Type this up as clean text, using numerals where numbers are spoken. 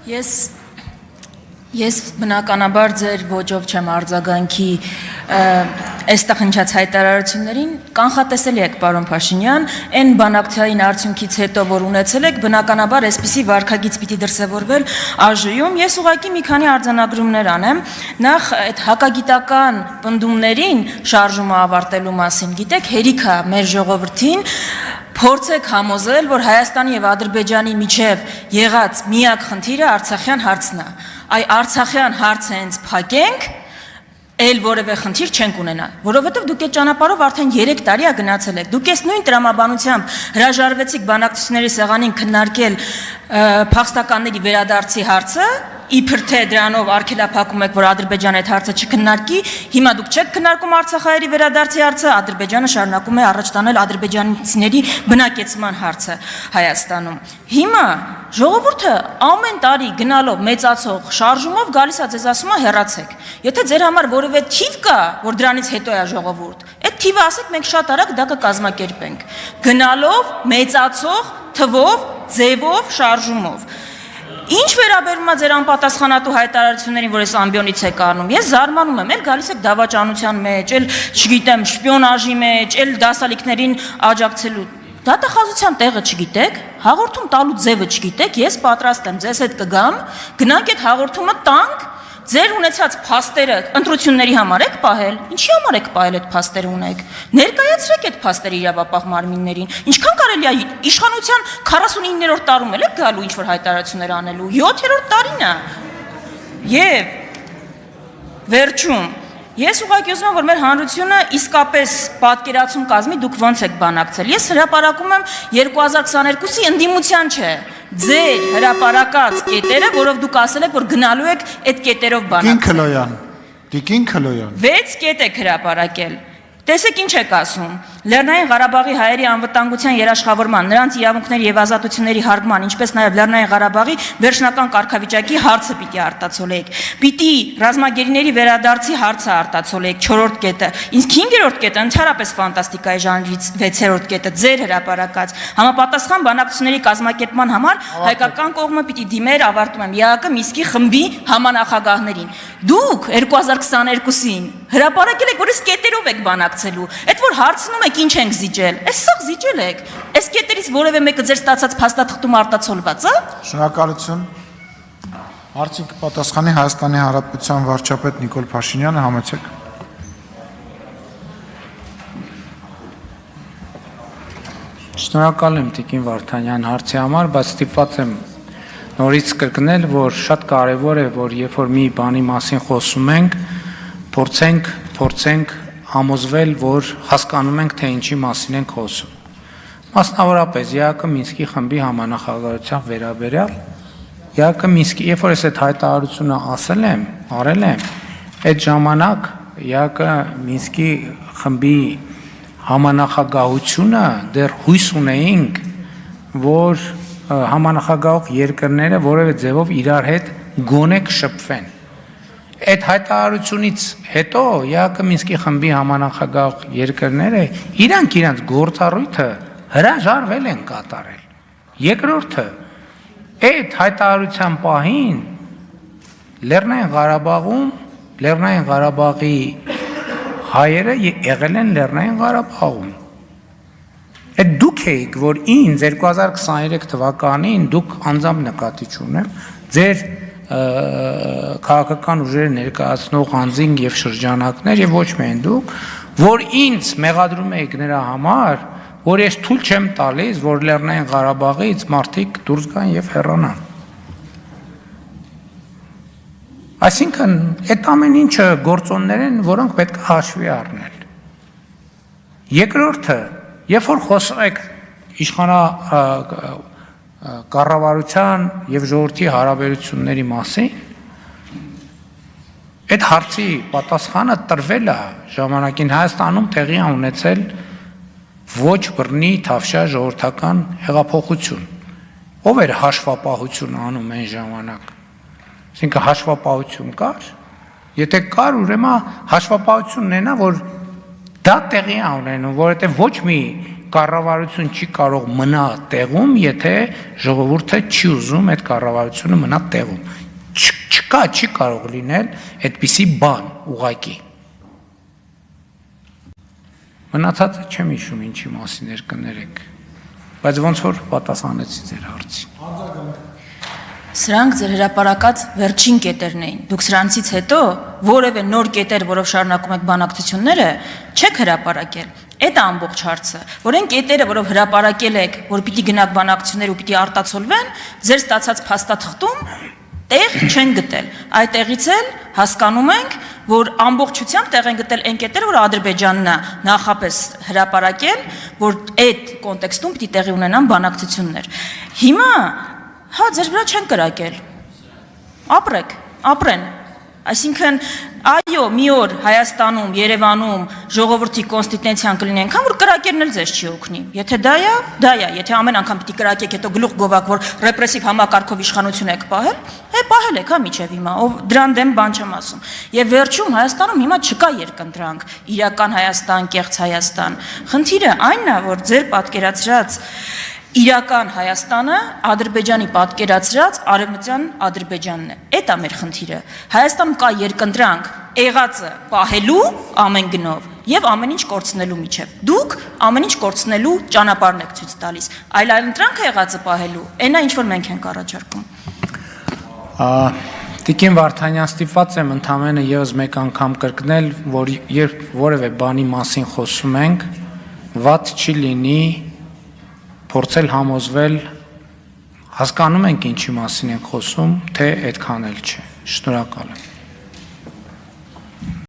Ես բնականաբար ձեր ոճով չեմ արձագանքի այստեղ հնչած հայտարարություններին, կանխատեսելի եք, պարոն Փաշինյան, այն բանակցային արդյունքից հետո, որ ունեցել եք, բնականաբար այսպիսի վարքագիծ պիտի դրսևորվել ԱԺ-ում, ես ուղղակի մի քանի արձանագրումներ անեմ, նախ այդ հակագիտական պնդումներին շարժումը ավարտելու մասին, գիտեք, հերիք է մեր ժողովրդին, փորձեք համոզել, որ Հայաստանի եւ Ադրբեջանի միջև եղած միակ խնդիրը Արցախյան հարցն է։ Այ Արցախյան հարցը հենց փակենք, էլ որևէ խնդիր չենք ունենա, որովհետև դուք այդ ճանապարհով արդեն 3 տարի է գնացել եք։ Դուք այս նույն տրամաբանությամբ հրաժարվեցիք բանակցությունների սեղանին քննարկել փախստականների վերադարձի հարցը, իբր թե դրանով արգելափակում եք, որ Ադրբեջանը այդ հարցը չքննարկի, հիմա դուք չեք քննարկում Արցախահայերի վերադարձի հարցը, Ադրբեջանը շարունակում է առաջ տանել ադրբեջանցիների բնակեցման հարցը Հայաստանում։ Հիմա ժողովուրդը ամեն տարի գնալով մեծացող շարժումով գալիս է ձեզ ասում է հեռացեք։ Եթե ձեր համար որևէ թիվ կա, որ դրանից հետո է ժողովուրդ, այդ թիվը ասեք մենք շատ արագ դա կկազմակերպենք։ Գնալով մեծացող թվով, ձևով, շարժումով։ Ինչ վերաբերում է ձեր անպատասխանատու հայտարարություններին, որ այս ամբիոնից եք առնում, ես զարմանում եմ, էլ գալիս եք դավաճանության մեջ, էլ չգիտեմ, շպիոնաժի մեջ, էլ դասալիքներին աջակցելու։ Դատախազության տեղը չգիտեք, հաղորդում տալու ձևը չգիտեք, ես պատրաստ եմ ձեզ հետ կգամ, գնանք այդ հաղորդումը տանք, ձեր ունեցած փաստերը ընտրությունների համար եք պահել, ինչի համար եք պահել այդ փաստերը ունեք, ներկայացրեք այդ փաստերը իրավապահ մարմիններին, ինչքան կարելի է իշխանության 49-րդ տարում էլ եք գալու ինչ-որ հայտարարություններ անելու, 7-րդ տարին է, և վերջում, ես ուղղակի ուզում եմ, որ մեր հանրությունը իսկապես պատկերացում կազմի, դուք ոնց եք բանակցել, ես հրապարակում եմ 2022-ի ընդդիմության չէ, ձեր հրապարակած կետերը, որով դուք ասել եք, որ գնալու եք այդ կետերով բանակցել։ Տիկին Քլոյան։ 6 կետ եք հրապարակել։ Տեսեք ինչ եք ասում, Լեռնային Ղարաբաղի հայերի անվտանգության երաշխավորման, նրանց իրավունքների եւ ազատությունների հարգման, ինչպես նաեւ Լեռնային Ղարաբաղի վերջնական կարգավիճակի հարցը պիտի արտացոլեք։ Պիտի ռազմագերիների վերադարձի հարցը արտացոլեք, 4-րդ կետը։ Իսկ 5-րդ կետը ընդհանրապես ֆանտաստիկայի ժանրից 6-րդ կետը ձեր հրապարակած համապատասխան բանակցությունների կազմակերպման համար հայկական կողմը պիտի դիմեր, ավարտում եմ, ԵԱԿ Միսկի խմբի համանախագահներին։ Դուք 2022-ին հրապարակել եք, որ այս կետերով եք բանակցելու։ Այդ որ հարցնում եք ինչ ենք զիջել, այս սաղ զիջել եք, այս կետերից որևէ մեկը ձեր ստացած փաստաթղթում արտացոլված է։ Շնորհակալություն։ Հարցին կպատասխանի Հայաստանի Հանրապետության վարչապետ Նիկոլ Փաշինյանը, համեցեք։ Շնորհակալ եմ Տիկին Վարդանյան հարցի համար, բայց ստիպված եմ նորից կրկնել, որ շատ կարևոր է, որ երբ որ մի բանի մասին խոսում ենք, փորձենք համոզվել, որ հասկանում ենք, թե ինչի մասին ենք խոսում։ Մասնավորապես ԵԱԿ Մինսկի խմբի համանախագահության վերաբերյալ, ԵԱԿ Մինսկի, երբ որ ես այդ հայտարարությունը արել եմ, այդ ժամանակ ԵԱԿ Մինսկի խմբի համանախագահությունը դեռ հույս ունեինք, որ համանախագահող երկրները որևէ ձևով իրար հետ գոնե կշփվեն։ Այդ հայտարարությունից հետո ԵԱԿ Մինսկի խմբի համանախագահող երկրները իրանք գործառույթը հրաժարվել են կատարել։ Երկրորդը, այդ հայտարարության պահին Լեռնային Ղարաբաղում, Լեռնային Ղարաբաղի հայերը եղել են Լեռնային Ղարաբաղում։ Այդ դուք եք, որ ինձ 2023 թվականին դուք անձամբ նկատի չունեմ, ձեր քաղաքական ուժերը ներկայացնող անձինք եւ շրջանակներ եւ ոչ միայն դուք, որ ինձ մեղադրում եք նրա համար, որ ես թույլ չեմ տալիս, որ Լեռնային Ղարաբաղից մարդիկ դուրս գան եւ հեռանան։ Այսինքն, այդ ամեն ինչը գործոններ են, որոնք պետք է հաշվի առնել։ Երկրորդը, երբ որ խոսում եք կառավարության եւ ժողովրդի հարաբերությունների մասին, այդ հարցի պատասխանը տրվել է ժամանակին Հայաստանում տեղի ունեցել ոչ բռնի թավշյա ժողովրդական հեղափոխություն։ Ով էր հաշվապահություն անում այն ժամանակ։ Այսինքն հաշվապահություն կար, եթե կար, ուրեմն հաշվապահությունն է նա, որ դա տեղի է ունենում, որովհետև ոչ մի կառավարություն չի կարող մնա տեղում, եթե ժողովուրդը չի ուզում այդ կառավարությունը մնա տեղում։ Չի կարող լինել այդպիսի բան ուղղակի։ Մնացածը չեմ հիշում ինչի մասին էր կներեք, բայց ոնց որ պատասխանեցի ձեր հարցին։ Սրանք ձեր հրապարակած վերջին կետերն էին։ Դուք սրանցից հետո որևէ նոր կետեր, որով շարունակում եք բանակցությունները, չեք հրապարակել։ Այդ է ամբողջ հարցը, որ այն կետերը, որով հրապարակել եք, որ պիտի գնաք բանակցություններ ու պիտի արտացոլվեն, ձեր ստացած փաստաթղթում տեղ չեն գտել։ Այդ տեղից էլ հասկանում ենք, որ ամբողջությամբ տեղ են գտել այն կետերը, որ Ադրբեջանն է նախապես հրապարակել, որ այդ կոնտեքստում պիտի տեղի ունենան բանակցություններ։ Հիմա հա ձեր վրա չեն կրակել։ Ապրեք, ապրեն։ Այսինքն այո, մի օր Հայաստանում, Երևանում ժողովրդի կոնստիտուցիան կլինի այնքան, որ կրակերն էլ ձեզ չի օգնի։ Եթե դա է, եթե ամեն անգամ պիտի կրակեք, հետո գլուխ գովակ, որ ռեպրեսիվ համակարգով իշխանություն եք պահել, պահել եք, հա, միջև հիմա, ով դրան դեմ բան չեմ ասում։ Եվ վերջում Հայաստանում հիմա չկա երկընտրանք, իրական Հայաստան, կեղծ Հայաստան։ Խնդիրը այնն է, որ ձեր պատկերացրած իրական Հայաստանը Ադրբեջանի պատկերացրած արևմտյան Ադրբեջանն է։ Այդ է մեր խնդիրը։ Հայաստանում կա երկընտրանք եղածը պահելու ամեն գնով եւ ամեն ինչ կորցնելու միջև։ Դուք ամեն ինչ կորցնելու ճանապարհն եք ցույց տալիս։ Այլ ընտրանքը եղածը պահելու, այնա ինչ որ մենք ենք առաջարկում։ Տիկին Վարդանյան, ստիպված եմ ընդամենը եւս մեկ անգամ կրկնել, որ երբ որևէ բանի մասին խոսում ենք, վատ չի լինի փորձել համոզվել, հասկանում ենք ինչի մասին ենք խոսում, թե այդքան էլ չէ։ Շնորհակալ եմ։